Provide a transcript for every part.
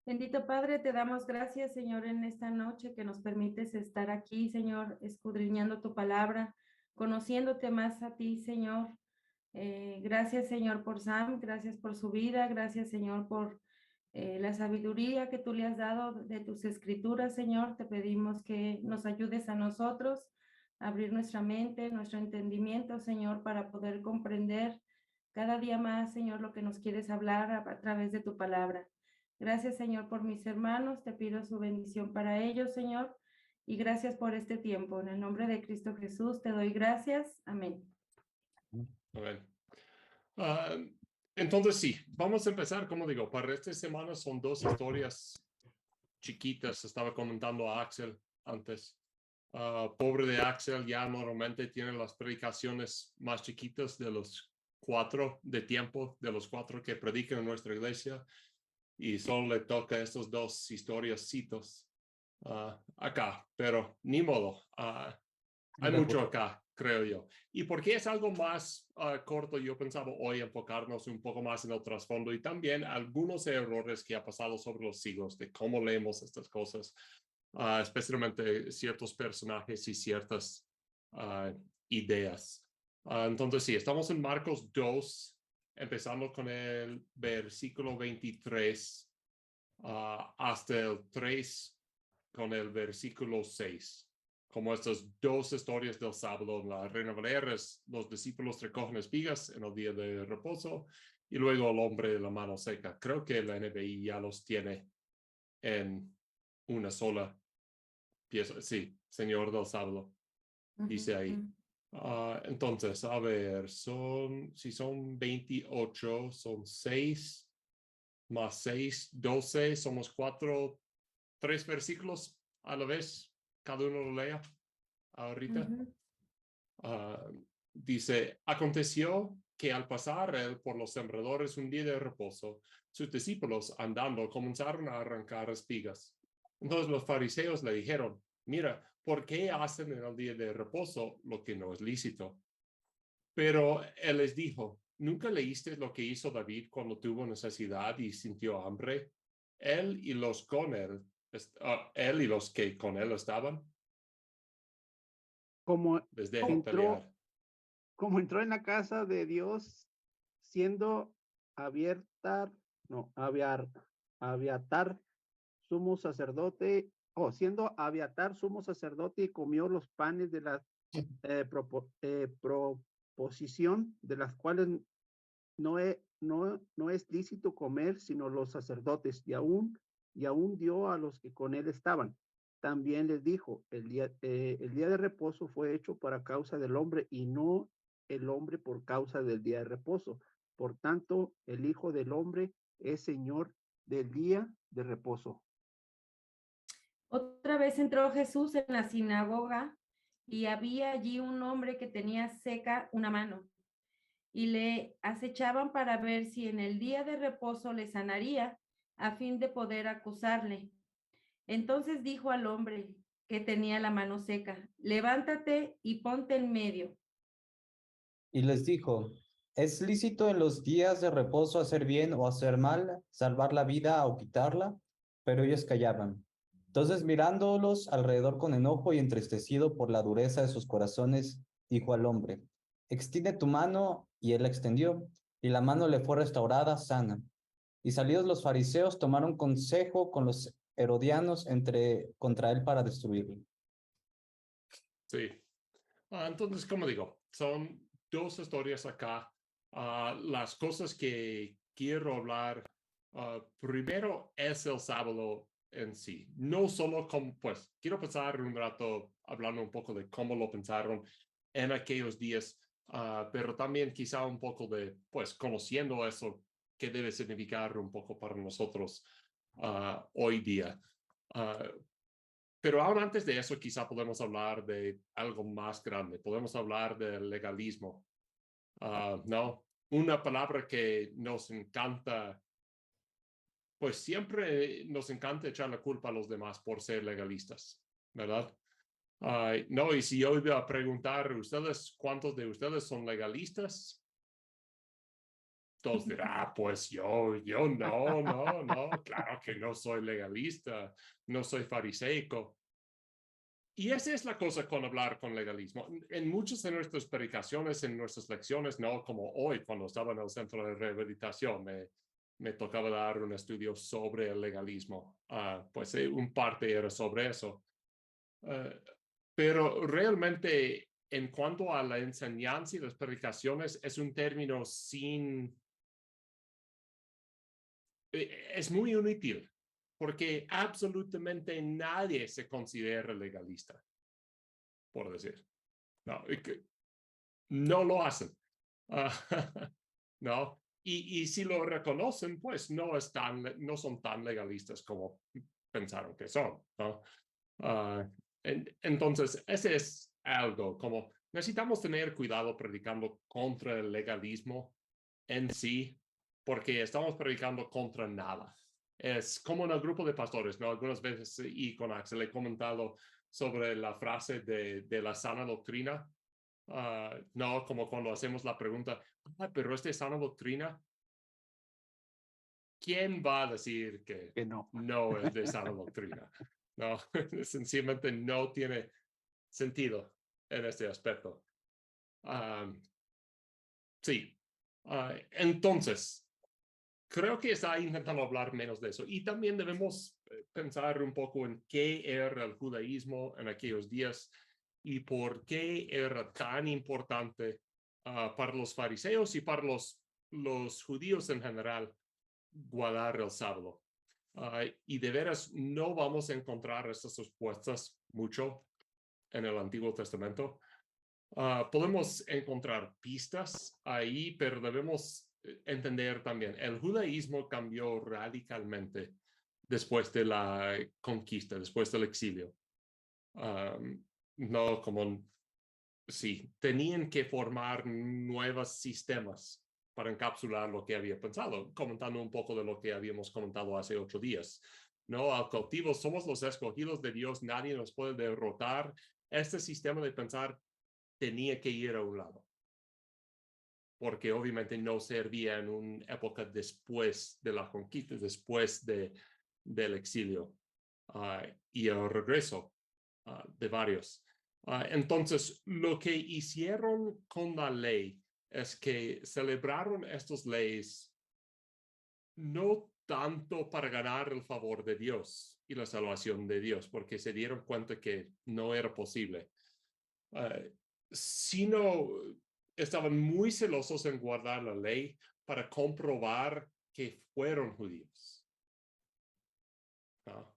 Bendito Padre, te damos gracias, Señor, en esta noche que nos permites estar aquí, Señor, escudriñando tu palabra, conociéndote más a ti, Señor. Gracias, Señor, por Sam, gracias por su vida, gracias, Señor, por la sabiduría que tú le has dado de tus escrituras, Señor. Te pedimos que nos ayudes a nosotros a abrir nuestra mente, nuestro entendimiento, Señor, para poder comprender cada día más, Señor, lo que nos quieres hablar a través de tu palabra. Gracias, Señor, por mis hermanos. Te pido su bendición para ellos, Señor. Y gracias por este tiempo. En el nombre de Cristo Jesús te doy gracias. Amén. Amén. Ah, entonces sí, vamos a empezar, como digo, para esta semana son dos historias chiquitas. Estaba comentando a Axel antes. Pobre de Axel, ya normalmente tiene las predicaciones más chiquitas de los cuatro de tiempo, de los cuatro que predican en nuestra iglesia, y solo le toca estas dos historias acá, pero ni modo. Hay mucho acá, creo yo. Y porque es algo más corto, yo pensaba hoy enfocarnos un poco más en el trasfondo y también algunos errores que ha pasado sobre los siglos de cómo leemos estas cosas, especialmente ciertos personajes y ciertas ideas. Entonces, sí, estamos en Marcos 2, empezando con el versículo 23 hasta el 3 con el versículo 6. Como estas dos historias del sábado en la Reina Valera, los discípulos recogen espigas en el día de reposo y luego el hombre de la mano seca. Creo que la NBI ya los tiene en una sola pieza. Sí, Señor del sábado, dice ahí. Entonces, a ver, si son 28, son 6 más 6, 12, somos 4, 3 versículos a la vez, cada uno lo lea ahorita. Dice, aconteció que al pasar él por los sembradores un día de reposo, sus discípulos andando comenzaron a arrancar espigas. Entonces los fariseos le dijeron, mira, ¿por qué hacen en el día de reposo lo que no es lícito? Pero él les dijo, ¿nunca leíste lo que hizo David cuando tuvo necesidad y sintió hambre? Él y los con él, él y los que con él estaban, como les dejo entró, pelear. como entró en la casa de Dios, siendo Abiatar sumo sacerdote, siendo Abiatar sumo sacerdote, y comió los panes de la proposición, de las cuales no es lícito comer, sino los sacerdotes, y aún dio a los que con él estaban. También les dijo, el día de reposo fue hecho para causa del hombre, y no el hombre por causa del día de reposo. Por tanto, el Hijo del Hombre es Señor del día de reposo. Otra vez entró Jesús en la sinagoga y había allí un hombre que tenía seca una mano, y le acechaban para ver si en el día de reposo le sanaría, a fin de poder acusarle. Entonces dijo al hombre que tenía la mano seca, levántate y ponte en medio. Y les dijo, ¿es lícito en los días de reposo hacer bien o hacer mal, salvar la vida o quitarla? Pero ellos callaban. Entonces, mirándolos alrededor con enojo y entristecido por la dureza de sus corazones, dijo al hombre, extiende tu mano, y él la extendió, y la mano le fue restaurada sana. Y salidos los fariseos tomaron consejo con los herodianos contra él para destruirlo. Sí. Entonces, como digo, son dos historias acá. Las cosas que quiero hablar primero es el sábado en sí. No solo como, pues, quiero pasar un rato hablando un poco de cómo lo pensaron en aquellos días, pero también quizá un poco de, pues, conociendo eso, qué debe significar un poco para nosotros hoy día. Pero aún antes de eso, quizá podemos hablar de algo más grande. Podemos hablar del legalismo, ¿no? Una palabra que nos encanta, pues siempre nos encanta echar la culpa a los demás por ser legalistas, ¿verdad? No, y si yo iba a preguntar, ¿cuántos de ustedes son legalistas? todos dirán, pues yo no, claro que no soy legalista, no soy fariseico. Y esa es la cosa con hablar con legalismo. En muchas de nuestras predicaciones, en nuestras lecciones, no como hoy, cuando estaba en el centro de rehabilitación, me tocaba dar un estudio sobre el legalismo. Pues un parte era sobre eso. Pero realmente, en cuanto a la enseñanza y las predicaciones, es un término sin... Es muy inútil, porque absolutamente nadie se considera legalista, por decir. No, no lo hacen. No. Y si lo reconocen, pues no son tan legalistas como pensaron que son, ¿no? Entonces, ese es algo como necesitamos tener cuidado predicando contra el legalismo en sí, porque estamos predicando contra nada. Es como en el grupo de pastores, ¿no? Algunas veces, y con Axel he comentado sobre la frase de la sana doctrina, no como cuando hacemos la pregunta, pero esta es sana doctrina, ¿quién va a decir que no. no es de sana doctrina? No, sencillamente no tiene sentido en este aspecto. Sí, entonces, creo que está intentando hablar menos de eso. Y también debemos pensar un poco en qué era el judaísmo en aquellos días y por qué era tan importante para los fariseos y para los judíos en general guardar el sábado. Y de veras no vamos a encontrar estas respuestas mucho en el Antiguo Testamento. Podemos encontrar pistas ahí, pero debemos entender también, el judaísmo cambió radicalmente después de la conquista, después del exilio. No como, sí, tenían que formar nuevos sistemas para encapsular lo que había pensado, comentando un poco de lo que habíamos comentado hace 8 días. No, al cautivo somos los escogidos de Dios, nadie nos puede derrotar. Este sistema de pensar tenía que ir a un lado, porque obviamente no servía en una época después de la conquista, después del exilio y el regreso de varios. Entonces, lo que hicieron con la ley es que celebraron estas leyes no tanto para ganar el favor de Dios y la salvación de Dios, porque se dieron cuenta que no era posible, sino estaban muy celosos en guardar la ley para comprobar que fueron judíos. ¿No?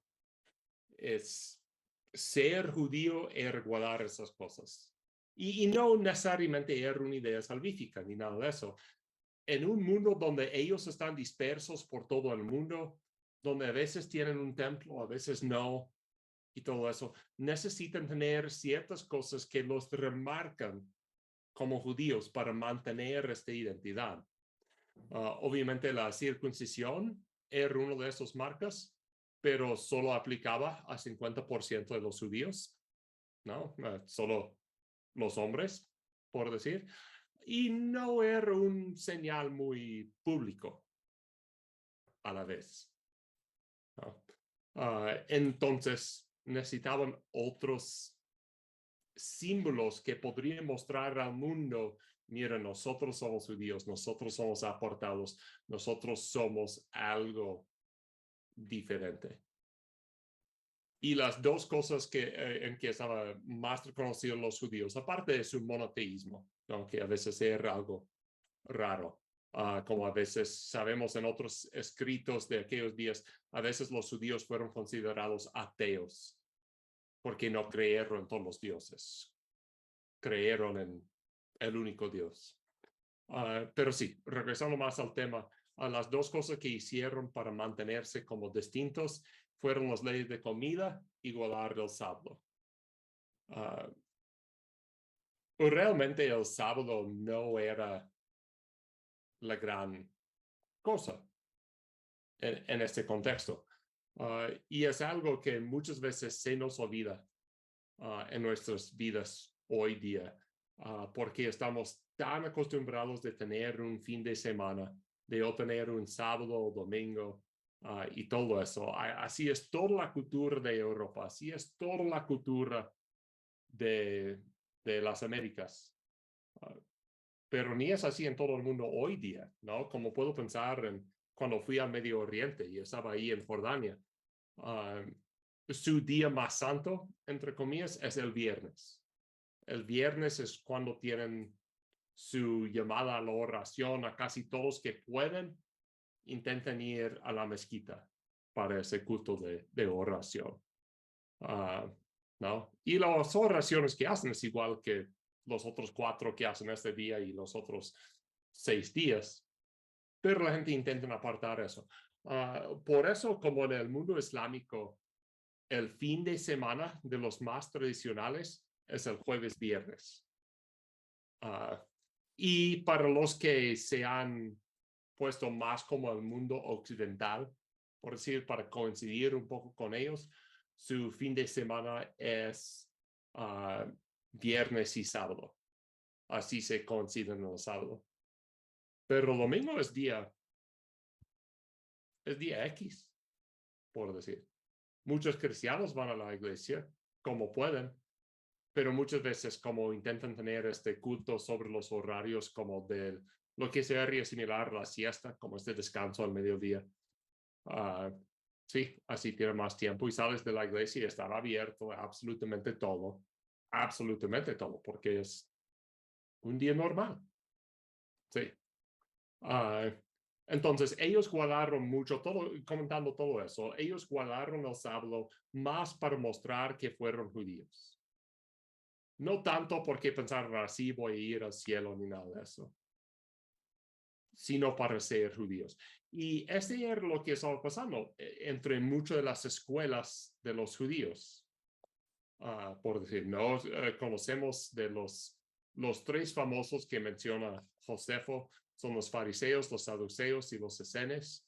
Ser judío era guardar esas cosas. Y no necesariamente era una idea salvífica ni nada de eso. En un mundo donde ellos están dispersos por todo el mundo, donde a veces tienen un templo, a veces no, y todo eso, necesitan tener ciertas cosas que los remarcan como judíos para mantener esta identidad. Obviamente la circuncisión era uno de esos marcas, pero solo aplicaba a 50% de los judíos, ¿no? Solo los hombres, por decir. Y no era un señal muy público a la vez, ¿no? Entonces necesitaban otros símbolos que podrían mostrar al mundo, mira, nosotros somos judíos, nosotros somos apartados, nosotros somos algo diferente. Y las dos cosas en que estaban más reconocidos los judíos, aparte de su monoteísmo, ¿no? Que a veces era algo raro, como a veces sabemos en otros escritos de aquellos días, a veces los judíos fueron considerados ateos porque no creyeron en todos los dioses, creyeron en el único Dios. Pero sí, regresando más al tema, las dos cosas que hicieron para mantenerse como distintos fueron las leyes de comida y guardar el sábado. Realmente el sábado no era la gran cosa en este contexto. Y es algo que muchas veces se nos olvida en nuestras vidas hoy día, porque estamos tan acostumbrados de tener un fin de semana de obtener un sábado o domingo y todo eso. Así es toda la cultura de Europa, así es toda la cultura de las Américas. Pero ni es así en todo el mundo hoy día, ¿no? Como puedo pensar en cuando fui al Medio Oriente y estaba ahí en Jordania. Su día más santo, entre comillas, es el viernes. El viernes es cuando tienen su llamada a la oración a casi todos que pueden, intentan ir a la mezquita para ese culto de oración. ¿No? Y las oraciones que hacen es igual que los otros 4 que hacen este día y los otros 6 días. Pero la gente intenta apartar eso. Por eso, como en el mundo islámico, el fin de semana de los más tradicionales es el jueves viernes. Y para los que se han puesto más como el mundo occidental, por decir, para coincidir un poco con ellos, su fin de semana es viernes y sábado. Así se coinciden en el sábado. Pero el domingo es día X, por decir. Muchos cristianos van a la iglesia como pueden, pero muchas veces como intentan tener este culto sobre los horarios como de lo que sería similar a la siesta, como este descanso al mediodía. Sí, así tiene más tiempo y sales de la iglesia y estará abierto absolutamente todo, porque es un día normal. Sí. Entonces, ellos guardaron mucho, comentando todo eso, ellos guardaron el sábado más para mostrar que fueron judíos. No tanto porque pensaron así voy a ir al cielo ni nada de eso, sino para ser judíos. Y este era lo que estaba pasando entre muchas de las escuelas de los judíos. Por decir, no conocemos de los 3 famosos que menciona Josefo, son los fariseos, los saduceos y los esenes.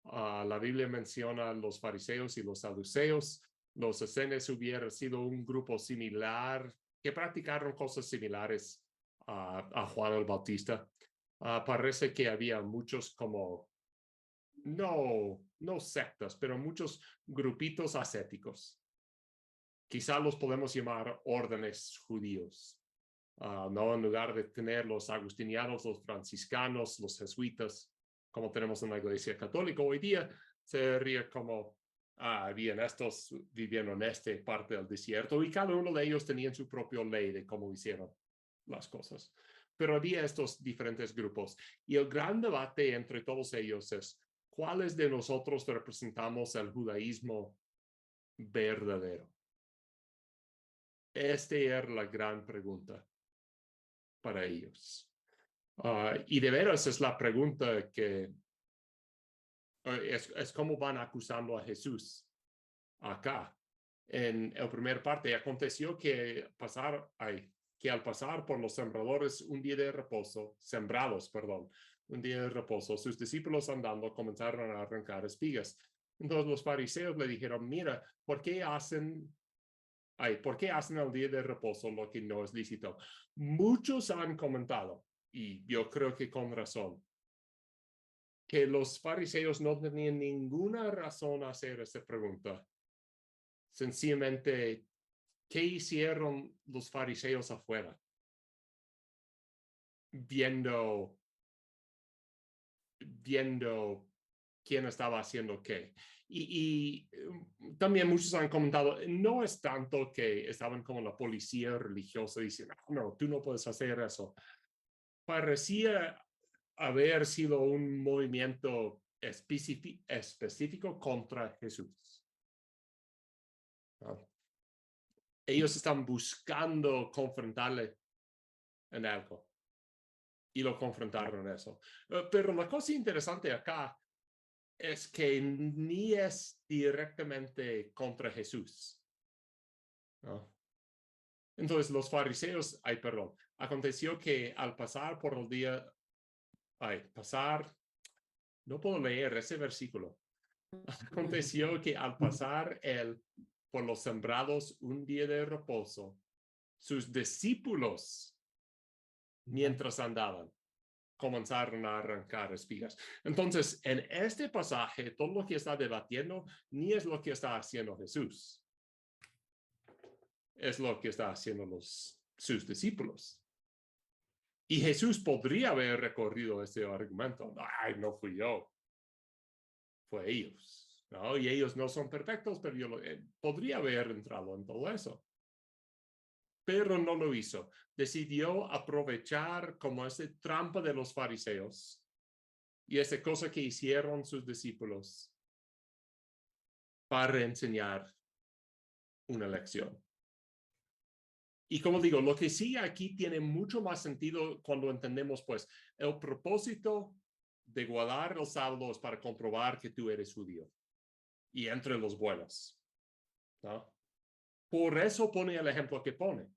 La Biblia menciona los fariseos y los saduceos. Los esenes hubiera sido un grupo similar, que practicaron cosas similares a Juan el Bautista. Parece que había muchos como, no sectas, pero muchos grupitos ascéticos. Quizá los podemos llamar órdenes judíos. No, en lugar de tener los agustinianos, los franciscanos, los jesuitas, como tenemos en la Iglesia Católica hoy día, sería como, bien, estos vivieron en esta parte del desierto y cada uno de ellos tenía su propia ley de cómo hicieron las cosas. Pero había estos diferentes grupos y el gran debate entre todos ellos es, ¿cuáles de nosotros representamos el judaísmo verdadero? Esta era la gran pregunta para ellos. Y de veras es la pregunta que es cómo van acusando a Jesús acá. En la primera parte aconteció que al pasar por los sembrados un día de reposo, sus discípulos andando comenzaron a arrancar espigas. Entonces los fariseos le dijeron, mira, ¿por qué hacen el día de reposo lo que no es lícito? Muchos han comentado, y yo creo que con razón, que los fariseos no tenían ninguna razón a hacer esa pregunta. Sencillamente, ¿qué hicieron los fariseos afuera? Viendo quién estaba haciendo qué. Y también muchos han comentado, no es tanto que estaban como la policía religiosa diciendo, no, tú no puedes hacer eso. Parecía haber sido un movimiento específico contra Jesús. ¿No? Ellos están buscando confrontarle en algo y lo confrontaron en eso. Pero la cosa interesante acá es que ni es directamente contra Jesús. ¿No? Entonces los fariseos, aconteció que al pasar por el día, no puedo leer ese versículo. Aconteció que al pasar él por los sembrados un día de reposo, sus discípulos, mientras andaban, comenzaron a arrancar espigas. Entonces, en este pasaje, todo lo que está debatiendo ni es lo que está haciendo Jesús. Es lo que está haciendo sus discípulos. Y Jesús podría haber recorrido este argumento. Ay, no fui yo. Fue ellos. ¿No? Y ellos no son perfectos, pero yo podría haber entrado en todo eso. Pero no lo hizo. Decidió aprovechar como esa trampa de los fariseos y esa cosa que hicieron sus discípulos para enseñar una lección. Y como digo, lo que sí aquí tiene mucho más sentido cuando entendemos, pues, el propósito de guardar el sábado es para comprobar que tú eres judío y entre los buenos, ¿no? Por eso pone el ejemplo que pone.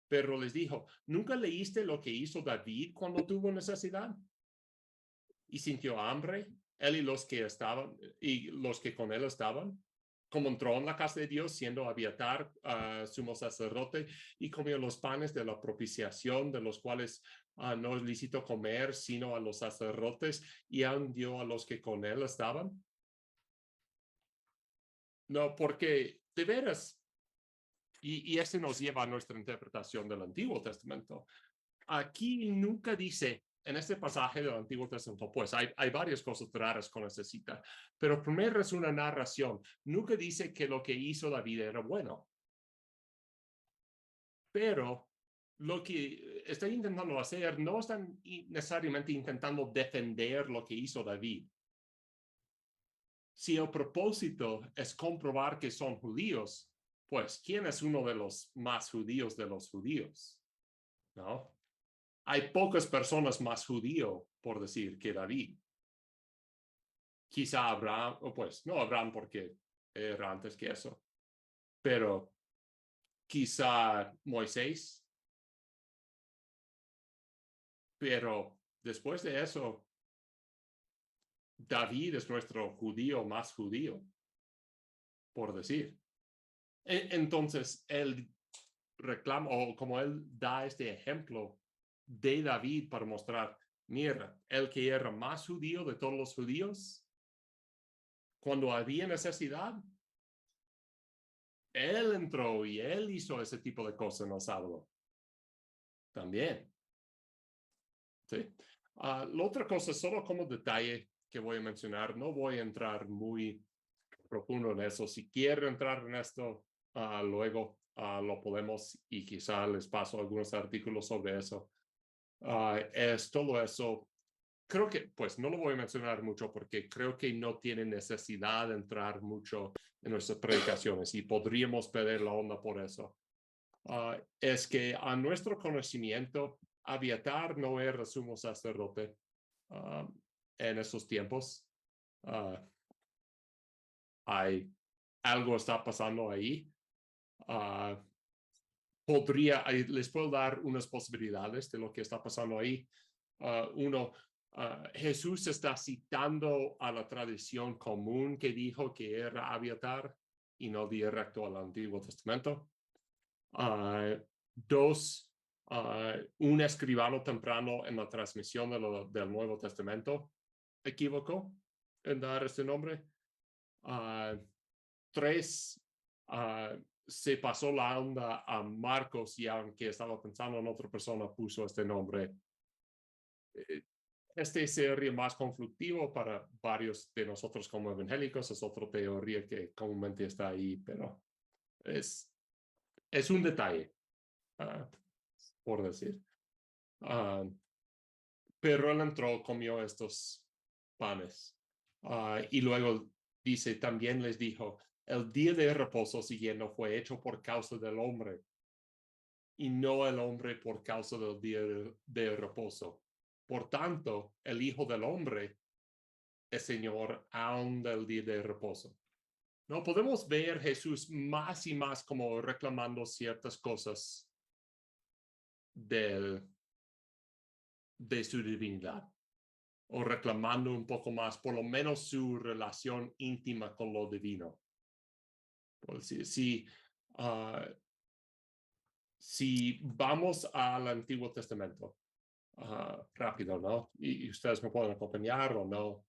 Pero les dijo, ¿nunca leíste lo que hizo David cuando tuvo necesidad? Y sintió hambre, él y los que estaban, y los que con él estaban, como entró en la casa de Dios siendo Abiatar sumo sacerdote y comió los panes de la propiciación, de los cuales no es lícito comer sino a los sacerdotes, y aún dio a los que con él estaban. No, porque de veras, y este nos lleva a nuestra interpretación del Antiguo Testamento. Aquí nunca dice, en este pasaje del Antiguo Testamento, pues hay varias cosas raras con esta cita, pero primero es una narración. Nunca dice que lo que hizo David era bueno. Pero lo que está intentando hacer no están necesariamente intentando defender lo que hizo David. Si el propósito es comprobar que son judíos, pues, ¿quién es uno de los más judíos de los judíos? ¿No? Hay pocas personas más judío, por decir, que David. Quizá Abraham, o pues no Abraham porque era antes que eso, pero quizá Moisés. Pero después de eso, David es nuestro judío más judío, por decir. Entonces, él reclama, o como él da este ejemplo de David para mostrar, mira, el que era más judío de todos los judíos, cuando había necesidad, él entró y él hizo ese tipo de cosas en el sábado. También. Sí. La otra cosa, solo como detalle que voy a mencionar, no voy a entrar muy profundo en eso. Si quiero entrar en esto, luego lo podemos y quizá les paso algunos artículos sobre eso. Es todo eso. Creo que, pues, no lo voy a mencionar mucho porque creo que no tiene necesidad de entrar mucho en nuestras predicaciones y podríamos perder la onda por eso. Es que a nuestro conocimiento, Abiatar no era sumo sacerdote en esos tiempos. Algo está pasando ahí. Les puedo dar unas posibilidades de lo que está pasando ahí. Uno, Jesús está citando a la tradición común que dijo que era Abiatar y no directo al Antiguo Testamento. Dos, un escribano temprano en la transmisión del Nuevo Testamento equivocó en dar este nombre. Tres, se pasó la onda a Marcos y aunque estaba pensando en otra persona puso este nombre. Este sería más conflictivo para varios de nosotros como evangélicos. Es otra teoría que comúnmente está ahí, pero es un detalle, por decir. Pero él entró, comió estos panes. Y luego dice, también les dijo, el día de reposo siguiendo fue hecho por causa del hombre y no el hombre por causa del día de reposo. Por tanto, el Hijo del Hombre es Señor aún del día de reposo. No podemos ver Jesús más y más como reclamando ciertas cosas de su divinidad o reclamando un poco más, por lo menos su relación íntima con lo divino. Si vamos al Antiguo Testamento, rápido, ¿no? Y ustedes me pueden acompañar o no.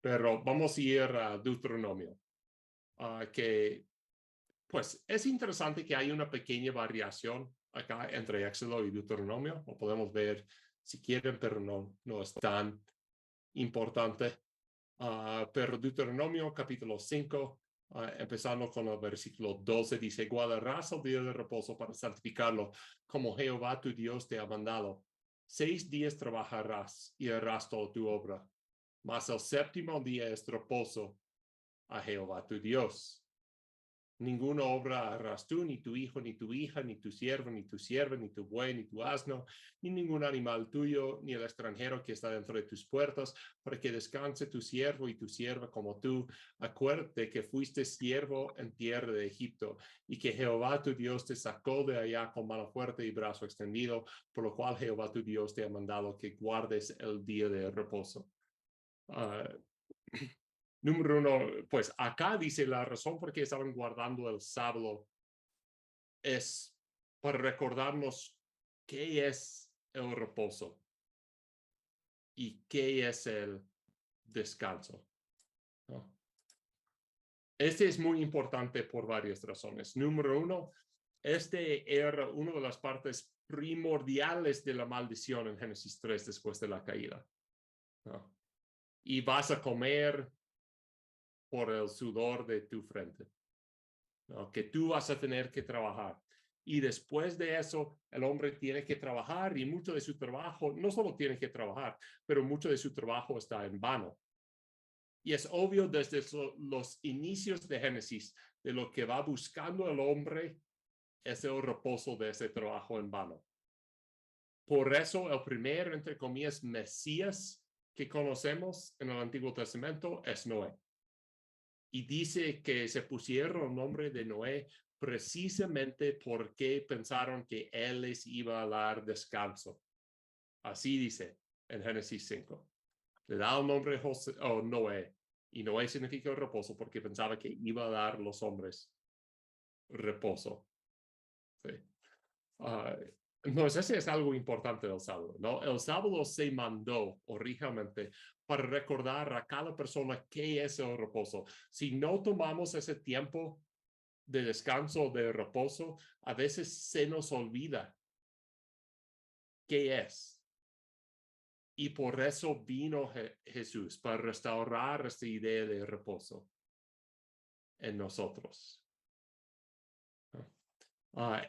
Pero vamos a ir a Deuteronomio, que pues es interesante que hay una pequeña variación acá entre Éxodo y Deuteronomio. Lo podemos ver si quieren, pero no es tan importante. Pero Deuteronomio capítulo 5, empezando con el versículo 12, dice: guardarás el día de reposo para santificarlo, como Jehová tu Dios te ha mandado. 6 días trabajarás y harás toda tu obra, mas el séptimo día es reposo a Jehová tu Dios. Ninguna obra harás tú, ni tu hijo, ni tu hija, ni tu siervo, ni tu sierva, ni tu buey, ni tu asno, ni ningún animal tuyo, ni el extranjero que está dentro de tus puertas, para que descanse tu siervo y tu sierva como tú. Acuérdate que fuiste siervo en tierra de Egipto, y que Jehová tu Dios te sacó de allá con mano fuerte y brazo extendido, por lo cual Jehová tu Dios te ha mandado que guardes el día de reposo. Número 1, pues acá dice la razón por qué estaban guardando el sábado es para recordarnos qué es el reposo y qué es el descanso, ¿no? Este es muy importante por varias razones. Número 1, este era una de las partes primordiales de la maldición en Génesis 3 después de la caída, ¿no? Y vas a comer por el sudor de tu frente, ¿no? Que tú vas a tener que trabajar. Y después de eso, el hombre tiene que trabajar, y mucho de su trabajo, no solo tiene que trabajar, pero mucho de su trabajo está en vano. Y es obvio desde los inicios de Génesis, de lo que va buscando el hombre es el reposo de ese trabajo en vano. Por eso el primer, entre comillas, Mesías que conocemos en el Antiguo Testamento es Noé. Y dice que se pusieron el nombre de Noé precisamente porque pensaron que él les iba a dar descanso. Así dice en Génesis 5. Le da el nombre Noé, y Noé significa reposo porque pensaba que iba a dar a los hombres reposo. Sí. Entonces, ese es algo importante del sábado, ¿no? El sábado se mandó originalmente para recordar a cada persona qué es el reposo. Si no tomamos ese tiempo de descanso, de reposo, a veces se nos olvida qué es. Y por eso vino Jesús, para restaurar esta idea de reposo en nosotros.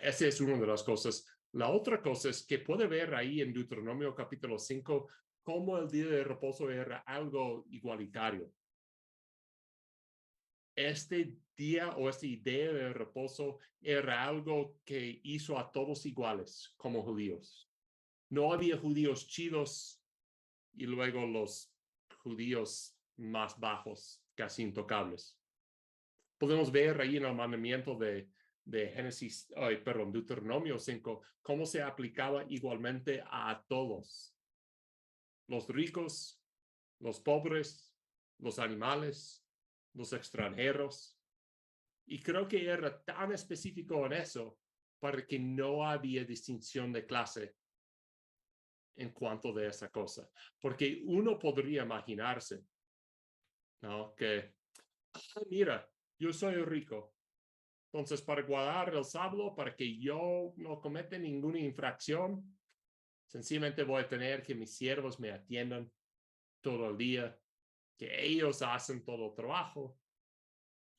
Esa es una de las cosas. La otra cosa es que puede ver ahí en Deuteronomio capítulo 5 cómo el día de reposo era algo igualitario. Este día o esta idea de reposo era algo que hizo a todos iguales como judíos. No había judíos chidos y luego los judíos más bajos, casi intocables. Podemos ver ahí en el mandamiento de Deuteronomio 5, cómo se aplicaba igualmente a todos. Los ricos, los pobres, los animales, los extranjeros. Y creo que era tan específico en eso para que no había distinción de clase en cuanto de esa cosa. Porque uno podría imaginarse, ¿no? Que, mira, yo soy rico. Entonces, para guardar el sábado, para que yo no cometa ninguna infracción, sencillamente voy a tener que mis siervos me atiendan todo el día, que ellos hacen todo el trabajo,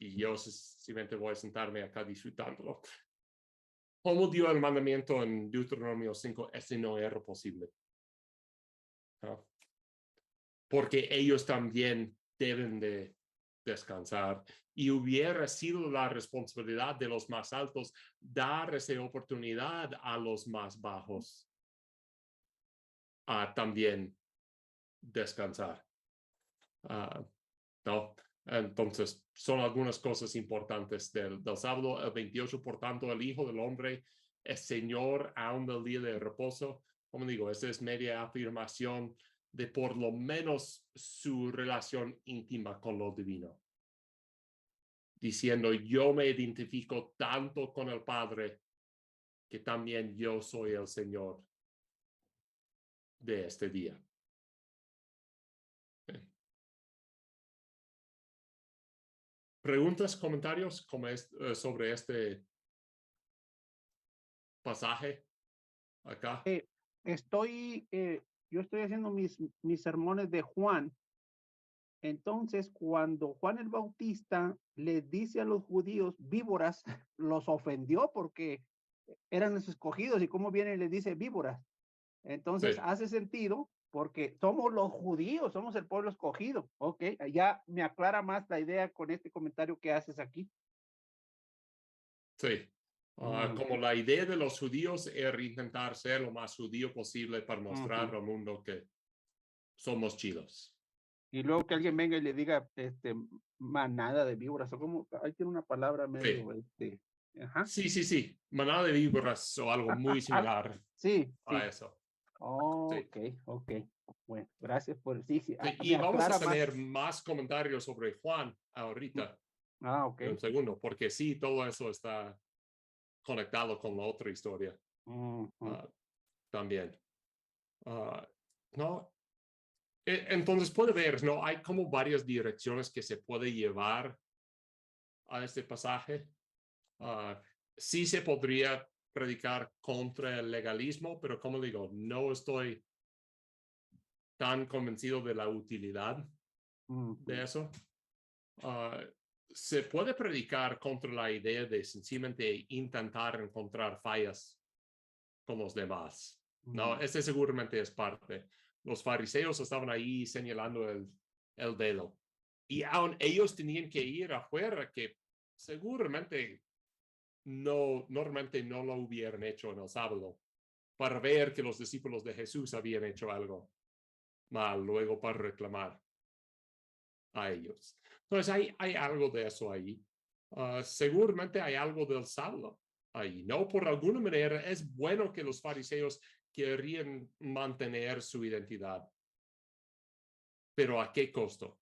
y yo sencillamente voy a sentarme acá disfrutándolo. Como dio el mandamiento en Deuteronomio 5, ese no era posible, ¿no? Porque ellos también deben de descansar, y hubiera sido la responsabilidad de los más altos dar esa oportunidad a los más bajos a también descansar. ¿No? Entonces, son algunas cosas importantes del sábado. El 28, por tanto, el Hijo del Hombre es Señor aún del día de reposo. Como digo, esa es media afirmación de por lo menos su relación íntima con lo divino. Diciendo, yo me identifico tanto con el Padre que también yo soy el Señor de este día. ¿Preguntas, comentarios sobre este pasaje acá? Yo estoy haciendo mis sermones de Juan. Entonces, cuando Juan el Bautista les dice a los judíos víboras, los ofendió porque eran los escogidos, y cómo viene y les dice víboras. Entonces, Sí. hace sentido porque somos los judíos, somos el pueblo escogido. Ok, ya me aclara más la idea con este comentario que haces aquí. Sí. Como la idea de los judíos era intentar ser lo más judío posible para mostrar al mundo que somos chidos. Y luego que alguien venga y le diga, manada de víboras, o como, ahí tiene una palabra medio, ajá. Sí. Manada de víboras o algo muy similar Sí. a eso. Oh, Sí. ok. Bueno, gracias por, sí. Sí, Me y vamos a aclara tener más comentarios sobre Juan ahorita, ok. en un segundo, porque sí, todo eso está conectado con la otra historia también. No, entonces puede ver, ¿no? Hay como varias direcciones que se puede llevar a este pasaje. Sí se podría predicar contra el legalismo, pero como digo, no estoy tan convencido de la utilidad de eso. Se puede predicar contra la idea de sencillamente intentar encontrar fallas con los demás. No, este seguramente es parte. Los fariseos estaban ahí señalando el dedo. Y aún ellos tenían que ir afuera, que seguramente normalmente no lo hubieran hecho en el sábado, para ver que los discípulos de Jesús habían hecho algo mal, luego para reclamar a ellos. Entonces hay algo de eso ahí. Seguramente hay algo del sábado ahí, ¿no? Por alguna manera es bueno que los fariseos querían mantener su identidad. Pero ¿a qué costo?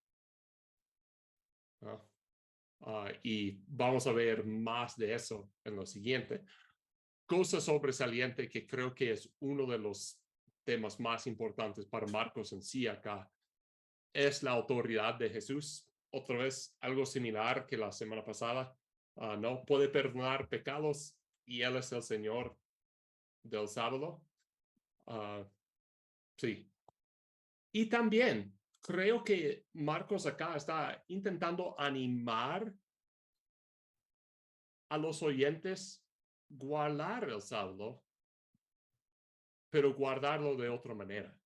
Y vamos a ver más de eso en lo siguiente. Cosa sobresaliente que creo que es uno de los temas más importantes para Marcos en sí acá es la autoridad de Jesús. Otra vez, algo similar que la semana pasada. No puede perdonar pecados y Él es el Señor del sábado. Sí. Y también creo que Marcos acá está intentando animar a los oyentes guardar el sábado, pero guardarlo de otra manera,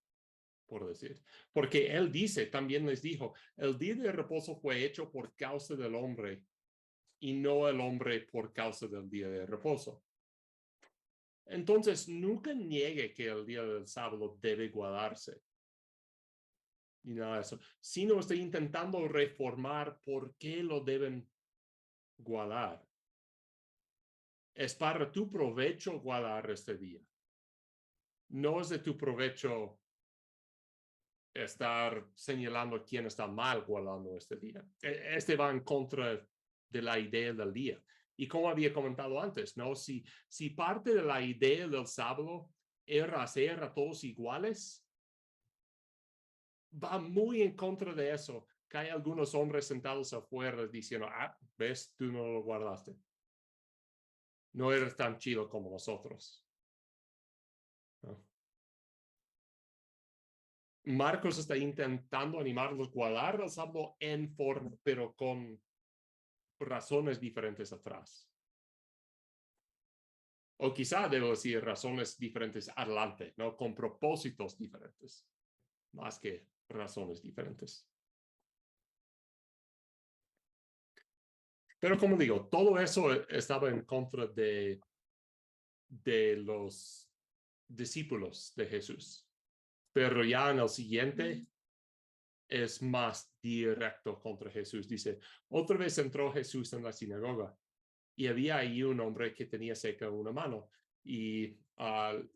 por decir. Porque Él dice, también les dijo, el día de reposo fue hecho por causa del hombre y no el hombre por causa del día de reposo. Entonces, nunca niegue que el día del sábado debe guardarse. Y nada de eso. Sino está intentando reformar por qué lo deben guardar. Es para tu provecho guardar este día. No es de tu provecho estar señalando quién está mal guardando este día. Este va en contra de la idea del día. Y como había comentado antes, ¿no? Si parte de la idea del sábado era hacer a todos iguales, va muy en contra de eso, que hay algunos hombres sentados afuera diciendo, ves, tú no lo guardaste. No eres tan chido como nosotros. ¿No? Marcos está intentando animarlos a guardar el sábado en forma, pero con razones diferentes atrás. O quizá debo decir razones diferentes adelante, ¿no? Con propósitos diferentes, más que razones diferentes. Pero como digo, todo eso estaba en contra de los discípulos de Jesús. Pero ya en el siguiente es más directo contra Jesús. Dice, otra vez entró Jesús en la sinagoga y había ahí un hombre que tenía seca una mano y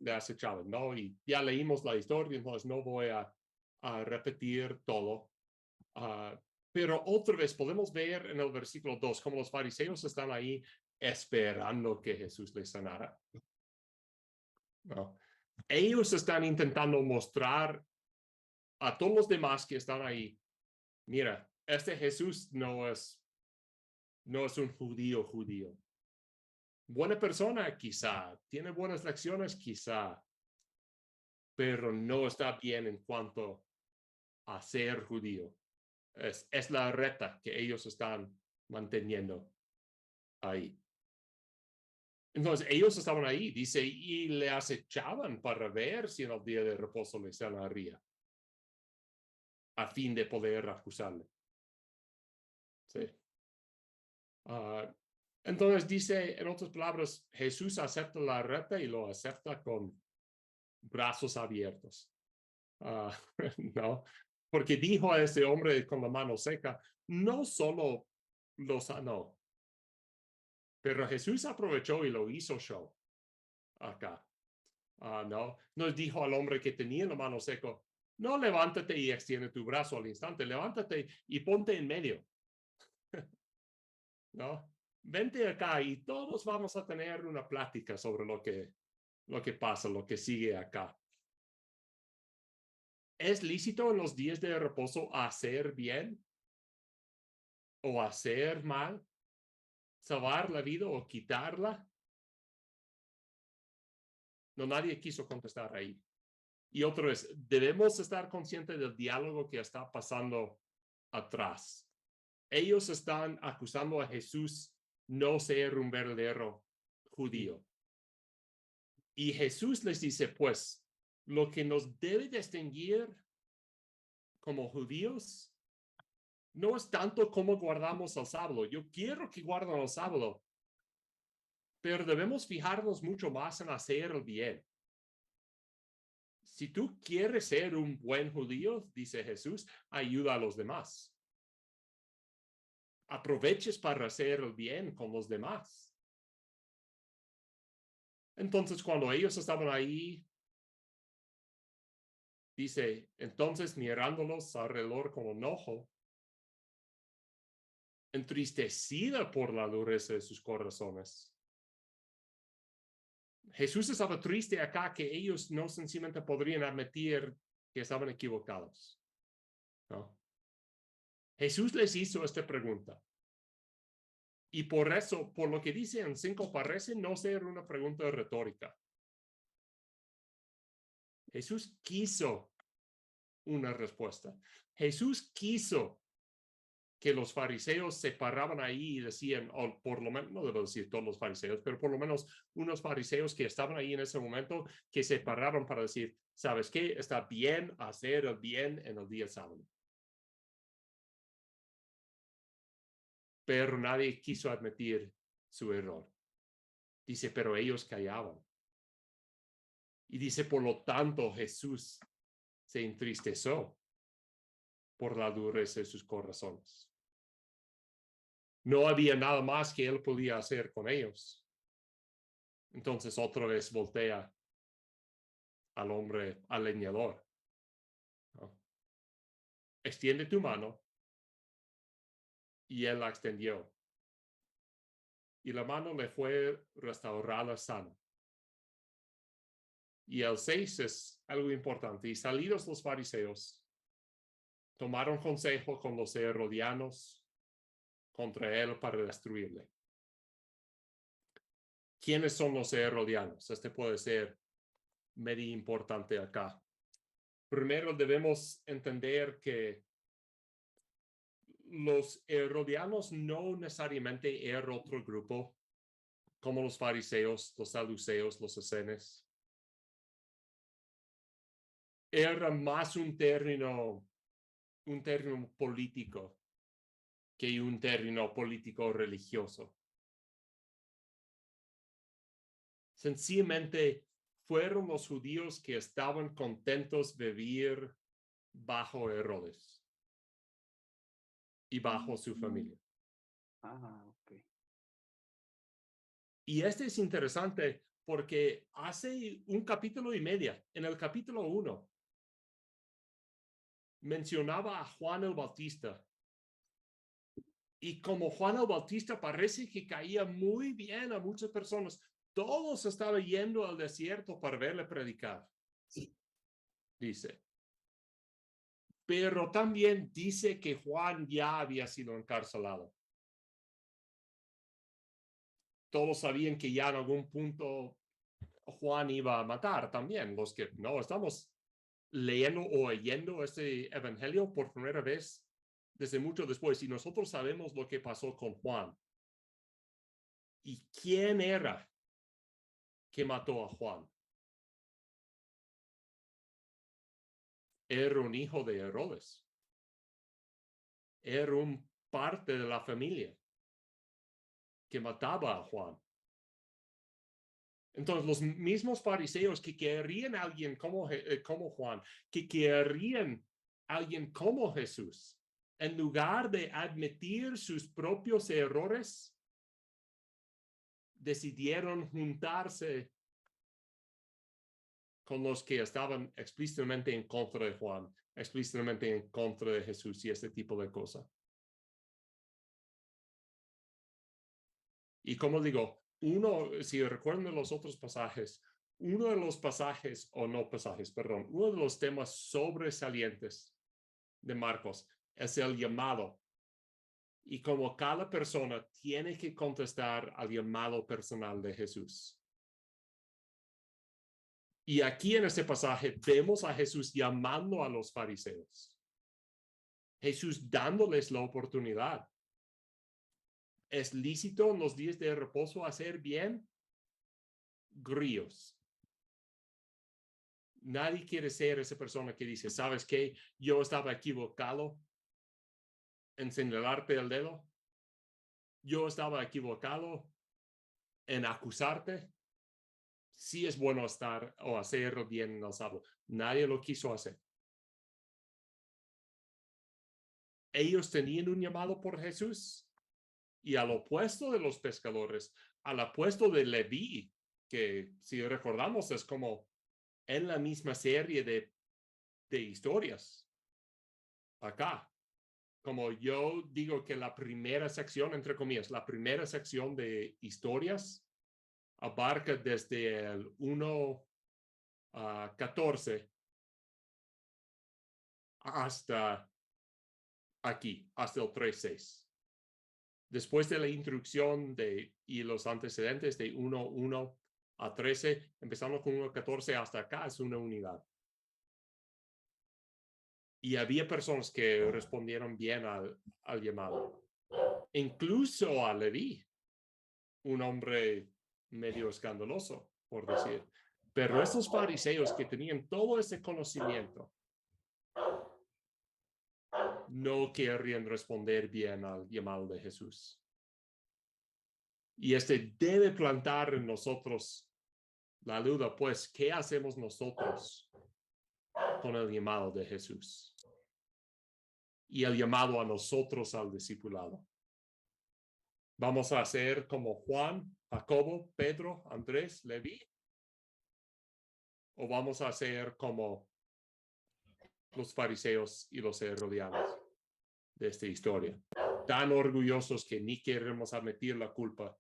le acechaban, ¿no? Y ya leímos la historia, entonces no voy a repetir todo. Pero otra vez podemos ver en el versículo 2 cómo los fariseos están ahí esperando que Jesús les sanara. ¿No? Ellos están intentando mostrar a todos los demás que están ahí, mira, este Jesús no es un judío. Buena persona quizá, tiene buenas lecciones quizá, pero no está bien en cuanto a ser judío. Es la reta que ellos están manteniendo ahí. Entonces ellos estaban ahí, dice, y le acechaban para ver si en el día de reposo le sanaría, a fin de poder acusarle. Sí. Entonces dice, en otras palabras, Jesús acepta la reta y lo acepta con brazos abiertos. ¿No? Porque dijo a ese hombre con la mano seca, no solo lo sanó, pero Jesús aprovechó y lo hizo show acá. ¿No? Nos dijo al hombre que tenía la mano seca, no levántate y extiende tu brazo al instante, levántate y ponte en medio. ¿No? Vente acá y todos vamos a tener una plática sobre lo que pasa, lo que sigue acá. ¿Es lícito en los días de reposo hacer bien o hacer mal? ¿Salvar la vida o quitarla? No, nadie quiso contestar ahí. Y otro es, debemos estar conscientes del diálogo que está pasando atrás. Ellos están acusando a Jesús no ser un verdadero judío. Y Jesús les dice, pues, lo que nos debe distinguir como judíos no es tanto cómo guardamos el sábado. Yo quiero que guarden el sábado, pero debemos fijarnos mucho más en hacer el bien. Si tú quieres ser un buen judío, dice Jesús, ayuda a los demás. Aproveches para hacer el bien con los demás. Entonces, cuando ellos estaban ahí, dice, entonces mirándolos alrededor con enojo, entristecida por la dureza de sus corazones. Jesús estaba triste acá que ellos no sencillamente podrían admitir que estaban equivocados. ¿No? Jesús les hizo esta pregunta. Y por eso, por lo que dice en 5, parece no ser una pregunta retórica. Jesús quiso una respuesta. Jesús quiso que los fariseos se paraban ahí y decían, o por lo menos, no debo decir todos los fariseos, pero por lo menos unos fariseos que estaban ahí en ese momento, que se pararon para decir, ¿sabes qué? Está bien hacer el bien en el día sábado. Pero nadie quiso admitir su error. Dice, pero ellos callaban. Y dice, por lo tanto, Jesús se entristeció por la dureza de sus corazones. No había nada más que él podía hacer con ellos. Entonces otra vez voltea al hombre, al leñador. ¿No? Extiende tu mano. Y él la extendió. Y la mano le fue restaurada sana. Y el 6 es algo importante. Y salidos los fariseos, tomaron consejo con los herodianos contra él para destruirle. ¿Quiénes son los herodianos? Este puede ser medio importante acá. Primero debemos entender que los herodianos no necesariamente eran otro grupo como los fariseos, los saduceos, los esenios. Era más un término político que un término político religioso. Sencillamente fueron los judíos que estaban contentos de vivir bajo Herodes y bajo su familia. Okay. Y este es interesante porque hace un capítulo y medio, en el capítulo 1, mencionaba a Juan el Bautista. Y como Juan el Bautista parece que caía muy bien a muchas personas, todos estaban yendo al desierto para verle predicar. Dice. Pero también dice que Juan ya había sido encarcelado. Todos sabían que ya en algún punto Juan iba a matar también. Los que no estamos leyendo o oyendo este evangelio por primera vez desde mucho después. Y nosotros sabemos lo que pasó con Juan. ¿Y quién era que mató a Juan? Era un hijo de Herodes. Era un parte de la familia que mataba a Juan. Entonces, los mismos fariseos que querían a alguien como Juan, que querían a alguien como Jesús, en lugar de admitir sus propios errores, decidieron juntarse con los que estaban explícitamente en contra de Juan, explícitamente en contra de Jesús y este tipo de cosas. Y como digo, si recuerdan los otros pasajes, uno de los pasajes, o no pasajes, perdón, uno de los temas sobresalientes de Marcos es el llamado. Y como cada persona tiene que contestar al llamado personal de Jesús. Y aquí en este pasaje vemos a Jesús llamando a los fariseos. Jesús dándoles la oportunidad. ¿Es lícito en los días de reposo hacer bien? Grillos. Nadie quiere ser esa persona que dice, ¿sabes qué? Yo estaba equivocado en señalarte el dedo. Yo estaba equivocado en acusarte. Sí es bueno estar o hacer bien en el sábado. Nadie lo quiso hacer. Ellos tenían un llamado por Jesús y al opuesto de los pescadores, al opuesto de Leví, que si recordamos es como en la misma serie de historias. Acá, como yo digo que la primera sección, entre comillas, la primera sección de historias abarca desde el 1 a 14 hasta aquí, hasta el 3:6. Después de la introducción y los antecedentes de 1:1 a 13, empezamos con 1 a 14 hasta acá, es una unidad. Y había personas que respondieron bien al llamado. Incluso a Leví, un hombre medio escandaloso, por decir. Pero esos fariseos que tenían todo ese conocimiento no querían responder bien al llamado de Jesús. Y debe plantar en nosotros la duda, pues, ¿qué hacemos nosotros con el llamado de Jesús? Y el llamado a nosotros al discipulado. ¿Vamos a hacer como Juan, Jacobo, Pedro, Andrés, Leví? ¿O vamos a hacer como los fariseos y los herodianos de esta historia? Tan orgullosos que ni queremos admitir la culpa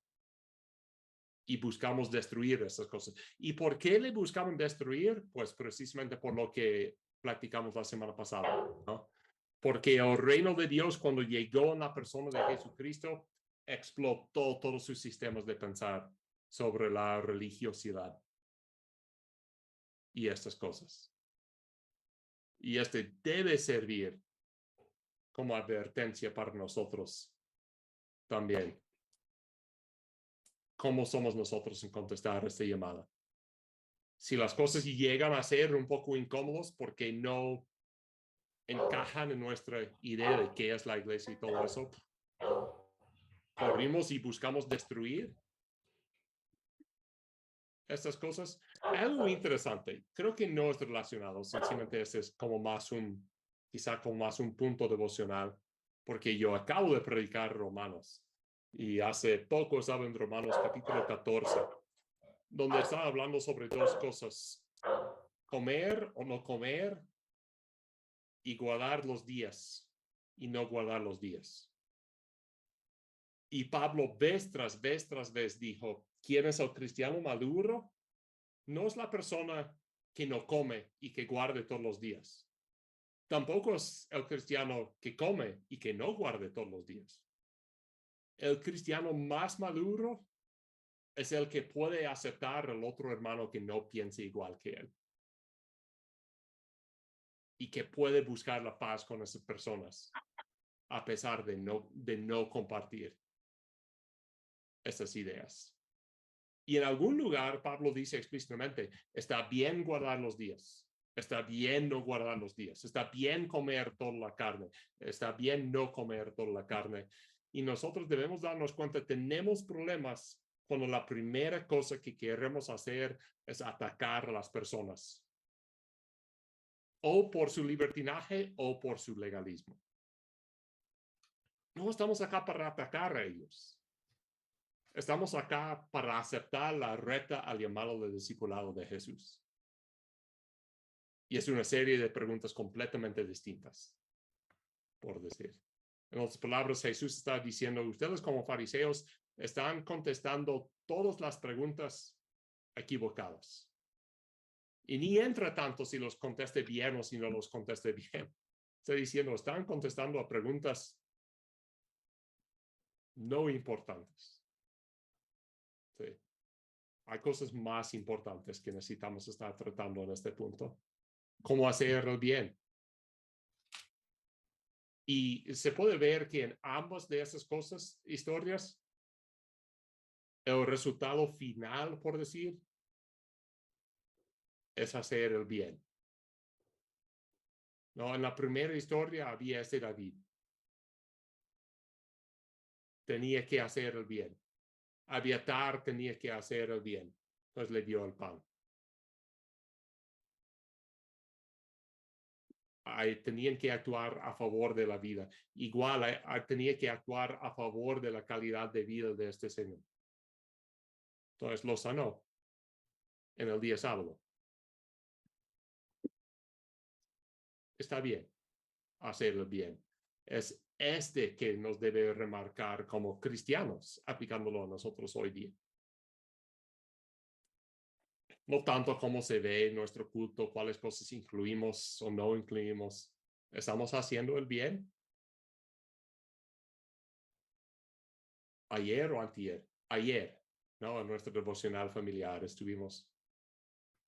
y buscamos destruir esas cosas. ¿Y por qué le buscaban destruir? Pues precisamente por lo que platicamos la semana pasada, ¿no? Porque el reino de Dios, cuando llegó en la persona de Jesucristo, explotó todos sus sistemas de pensar sobre la religiosidad y estas cosas. Y debe servir como advertencia para nosotros también. ¿Cómo somos nosotros en contestar esta llamada? Si las cosas llegan a ser un poco incómodos porque no encajan en nuestra idea de qué es la iglesia y todo eso, corrimos y buscamos destruir estas cosas. Algo interesante, creo que no es relacionado, sencillamente es como quizá como más un punto devocional, porque yo acabo de predicar Romanos y hace poco estaba en Romanos capítulo 14, donde estaba hablando sobre dos cosas, comer o no comer y guardar los días y no guardar los días. Y Pablo vez tras vez dijo, ¿Quién es el cristiano maduro? No es la persona que no come y que guarde todos los días. Tampoco es el cristiano que come y que no guarde todos los días. El cristiano más maduro es el que puede aceptar al otro hermano que no piense igual que él. Y que puede buscar la paz con esas personas, a pesar de no compartir esas ideas. Y en algún lugar, Pablo dice explícitamente, está bien guardar los días, está bien no guardar los días, está bien comer toda la carne, está bien no comer toda la carne. Y nosotros debemos darnos cuenta, tenemos problemas cuando la primera cosa que queremos hacer es atacar a las personas, o por su libertinaje o por su legalismo. No estamos acá para atacar a ellos. Estamos acá para aceptar la reta al llamado de discipulado de Jesús. Y es una serie de preguntas completamente distintas, por decir. En otras palabras, Jesús está diciendo, ustedes como fariseos están contestando todas las preguntas equivocadas. Y ni entra tanto si los conteste bien o si no los conteste bien. Está diciendo, están contestando a preguntas no importantes. Sí. Hay cosas más importantes que necesitamos estar tratando en este punto. ¿Cómo hacer el bien? Y se puede ver que en ambas de esas cosas, historias, el resultado final, por decir, es hacer el bien. ¿No? En la primera historia había este David. Tenía que hacer el bien. Abiatar tenía que hacer el bien. Entonces le dio el pan. Tenían que actuar a favor de la vida. Igual tenía que actuar a favor de la calidad de vida de este señor. Entonces lo sanó en el día sábado. Está bien hacer el bien. Es este que nos debe remarcar como cristianos, aplicándolo a nosotros hoy día. No tanto cómo se ve nuestro culto, cuáles cosas incluimos o no incluimos. ¿Estamos haciendo el bien? Ayer o antier. Ayer, ¿no? En nuestro devocional familiar estuvimos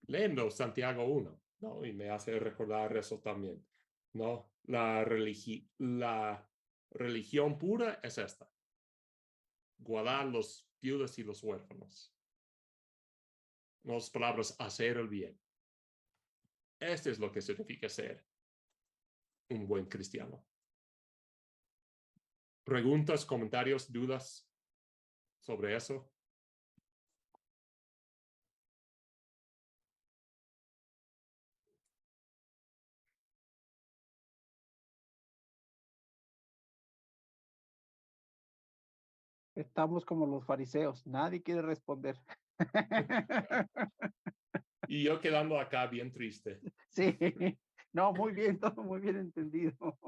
leyendo Santiago 1, ¿no? Y me hace recordar eso también, ¿no? La religión pura es esta. Guardar los viudas y los huérfanos. En otras palabras, hacer el bien. Este es lo que significa ser un buen cristiano. ¿Preguntas, comentarios, dudas sobre eso? Estamos como los fariseos, nadie quiere responder. Y yo quedando acá bien triste. Sí, no, muy bien, todo muy bien entendido.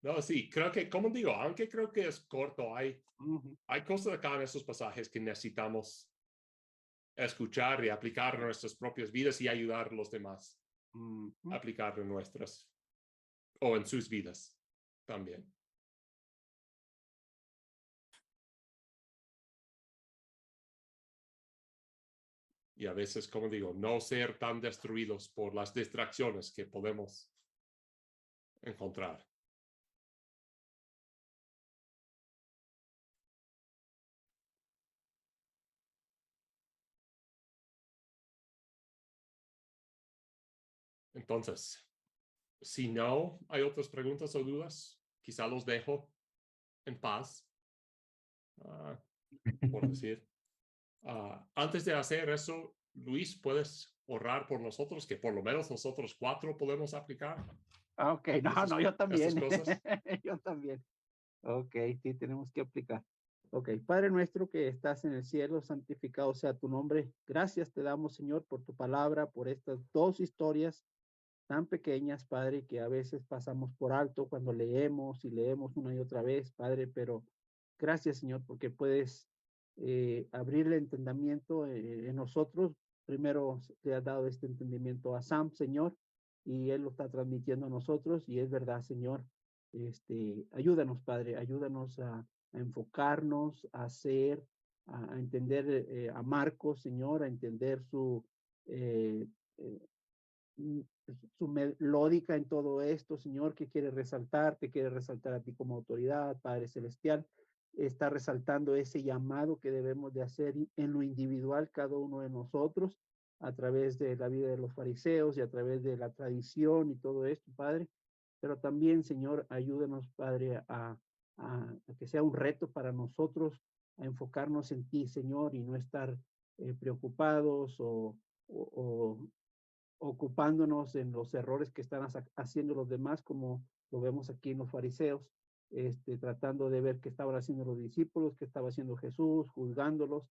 No, sí, creo que, como digo, aunque creo que es corto, hay Ujú. cosas acá en esos pasajes que necesitamos escuchar y aplicar en nuestras propias vidas y ayudar a los demás Ujú. a aplicar en nuestras o en sus vidas también. Y a veces, como digo, no ser tan destruidos por las distracciones que podemos encontrar. Entonces, si no hay otras preguntas o dudas, quizá los dejo en paz, por decir. Antes de hacer eso, Luis, ¿puedes orar por nosotros, que por lo menos nosotros 4 podemos aplicar? Ah, ok, no, Esas- no, yo también. cosas. Yo también. Ok, sí, tenemos que aplicar. Ok, Padre nuestro que estás en el cielo, santificado sea tu nombre. Gracias te damos, Señor, por tu palabra, por estas dos historias tan pequeñas, Padre, que a veces pasamos por alto cuando leemos y leemos una y otra vez, Padre, pero gracias, Señor, porque puedes abrir el entendimiento en nosotros. Primero le has dado este entendimiento a Sam, Señor, y Él lo está transmitiendo a nosotros, y es verdad, Señor. Ayúdanos, Padre, ayúdanos a enfocarnos, a hacer, a entender a Marcos, Señor, a entender eh, su melódica en todo esto, Señor, que quiere resaltar, te quiere resaltar a ti como autoridad, Padre Celestial. Está resaltando ese llamado que debemos de hacer en lo individual cada uno de nosotros, a través de la vida de los fariseos y a través de la tradición y todo esto, Padre. Pero también, Señor, ayúdanos, Padre, a que sea un reto para nosotros, a enfocarnos en ti, Señor, y no estar preocupados o ocupándonos en los errores que están haciendo los demás, como lo vemos aquí en los fariseos, tratando de ver qué estaban haciendo los discípulos, qué estaba haciendo Jesús, juzgándolos.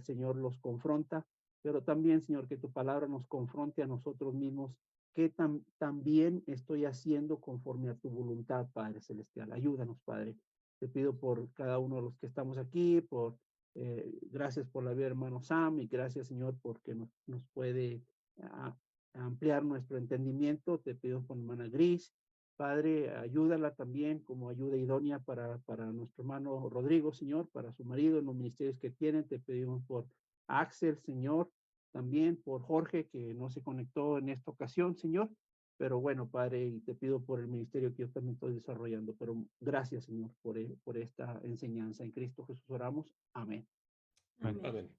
Señor, los confronta, pero también, Señor, que tu palabra nos confronte a nosotros mismos, qué también estoy haciendo conforme a tu voluntad, Padre Celestial. Ayúdanos, Padre. Te pido por cada uno de los que estamos aquí, gracias por la vida, hermano Sam, y gracias, Señor, porque nos puede ampliar nuestro entendimiento. Te pido por hermana Gris, Padre, ayúdala también como ayuda idónea para nuestro hermano Rodrigo, Señor, para su marido en los ministerios que tienen. Te pedimos por Axel, Señor, también por Jorge, que no se conectó en esta ocasión, Señor. Pero bueno, Padre, y te pido por el ministerio que yo también estoy desarrollando. Pero gracias, Señor, por esta enseñanza. En Cristo Jesús oramos. Amén. Amén. Amén.